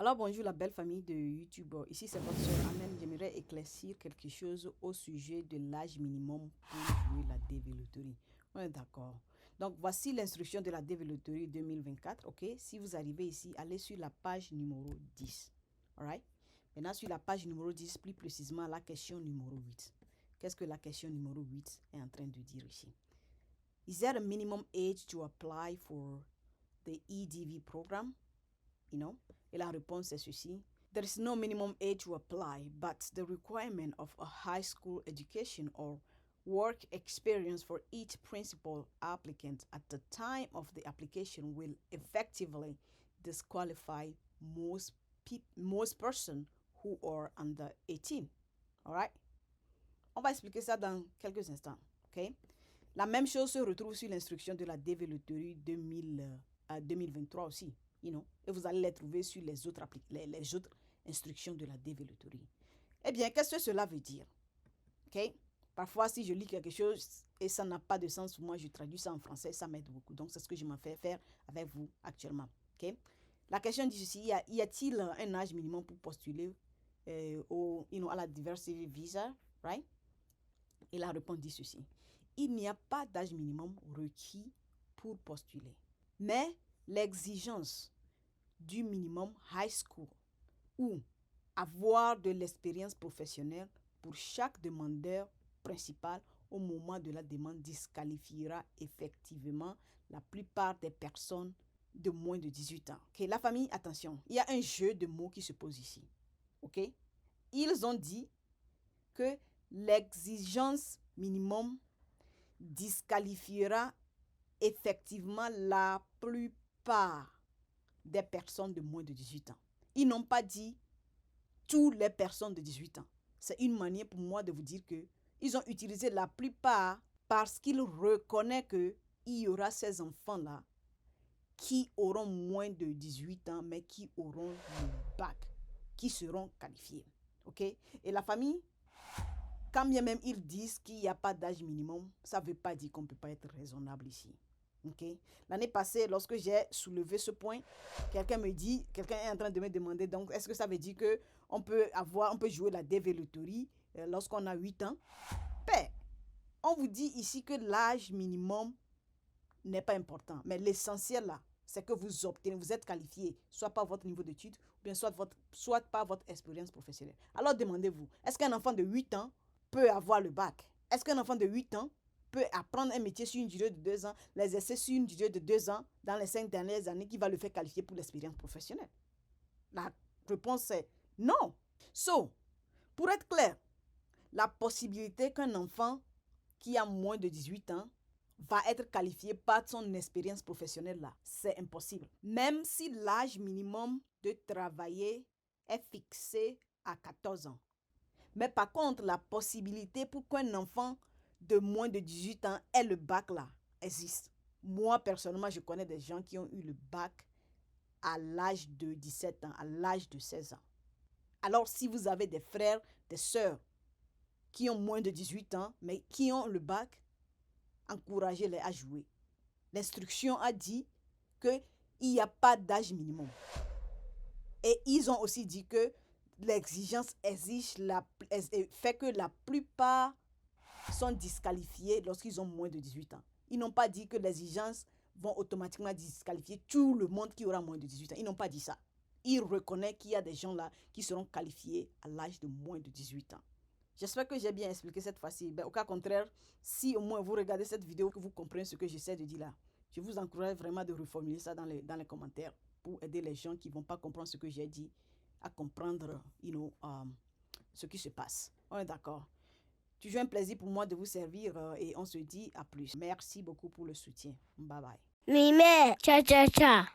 Alors bonjour la belle famille de YouTube. Ici c'est votre soeur Amen. J'aimerais éclaircir quelque chose au sujet de l'âge minimum pour jouer la développerie. On est d'accord. Donc voici l'instruction de la développerie 2024. Ok. Si vous arrivez ici, allez sur la page numéro 10. Alright. Maintenant sur la page numéro 10, plus précisément la question numéro 8. Qu'est-ce que la question numéro 8 est en train de dire ici? Is there a minimum age to apply for the EDV program? Et la réponse est ceci. There is no minimum age to apply, but the requirement of a high school education or work experience for each principal applicant at the time of the application will effectively disqualify most persons who are under 18. All right? On va expliquer ça dans quelques instants. OK? La même chose se retrouve sur l'instruction de la développerie 2023 aussi. Et vous allez les trouver sur les autres instructions de la développerie. Eh bien, qu'est-ce que cela veut dire? OK? Parfois, si je lis quelque chose et ça n'a pas de sens pour moi, je traduis ça en français, ça m'aide beaucoup. Donc, c'est ce que je m'en fais faire avec vous actuellement. OK? La question dit ceci, y a-t-il un âge minimum pour postuler à la diversity visa? Right? Et la réponse dit ceci. Il n'y a pas d'âge minimum requis pour postuler. Mais l'exigence du minimum high school ou avoir de l'expérience professionnelle pour chaque demandeur principal au moment de la demande disqualifiera effectivement la plupart des personnes de moins de 18 ans. Okay, la famille, attention, il y a un jeu de mots qui se pose ici. Ok? Ils ont dit que l'exigence minimum disqualifiera effectivement la plupart des personnes de moins de 18 ans. Ils n'ont pas dit toutes les personnes de 18 ans. C'est une manière pour moi de vous dire que ils ont utilisé la plupart parce qu'ils reconnaissent qu'il y aura ces enfants-là qui auront moins de 18 ans, mais qui auront le bac, qui seront qualifiés. OK? Et la famille, quand bien même ils disent qu'il n'y a pas d'âge minimum, ça ne veut pas dire qu'on ne peut pas être raisonnable ici. Okay. L'année passée, lorsque j'ai soulevé ce point, quelqu'un est en train de me demander, donc, est-ce que ça veut dire qu'on peut jouer la développerie lorsqu'on a 8 ans? Ben, on vous dit ici que l'âge minimum n'est pas important, mais l'essentiel là, c'est que vous obtenez, vous êtes qualifié, soit par votre niveau d'études, ou bien soit par votre expérience professionnelle. Alors demandez-vous, est-ce qu'un enfant de 8 ans peut avoir le bac? Est-ce qu'un enfant de 8 ans peut apprendre un métier sur une durée de 2 ans, l'exercer sur une durée de 2 ans dans les 5 dernières années qui va le faire qualifier pour l'expérience professionnelle? La réponse est non. So, pour être clair, la possibilité qu'un enfant qui a moins de 18 ans va être qualifié par son expérience professionnelle là, c'est impossible. Même si l'âge minimum de travailler est fixé à 14 ans. Mais par contre, la possibilité pour qu'un enfant de moins de 18 ans ait le bac là existe. Moi, personnellement, je connais des gens qui ont eu le bac à l'âge de 17 ans, à l'âge de 16 ans. Alors, si vous avez des frères, des sœurs qui ont moins de 18 ans, mais qui ont le bac, encouragez-les à jouer. L'instruction a dit qu'il n'y a pas d'âge minimum. Et ils ont aussi dit que l'exigence fait que la plupart sont disqualifiés lorsqu'ils ont moins de 18 ans. Ils n'ont pas dit que les exigences vont automatiquement disqualifier tout le monde qui aura moins de 18 ans. Ils n'ont pas dit ça. Ils reconnaissent qu'il y a des gens là qui seront qualifiés à l'âge de moins de 18 ans. J'espère que j'ai bien expliqué cette fois-ci. Au cas contraire, si au moins vous regardez cette vidéo, que vous comprenez ce que j'essaie de dire là, je vous encourage vraiment de reformuler ça dans les commentaires pour aider les gens qui ne vont pas comprendre ce que j'ai dit à comprendre ce qui se passe. On est d'accord? Toujours un plaisir pour moi de vous servir et on se dit à plus. Merci beaucoup pour le soutien. Bye bye. Mime, cha cha cha.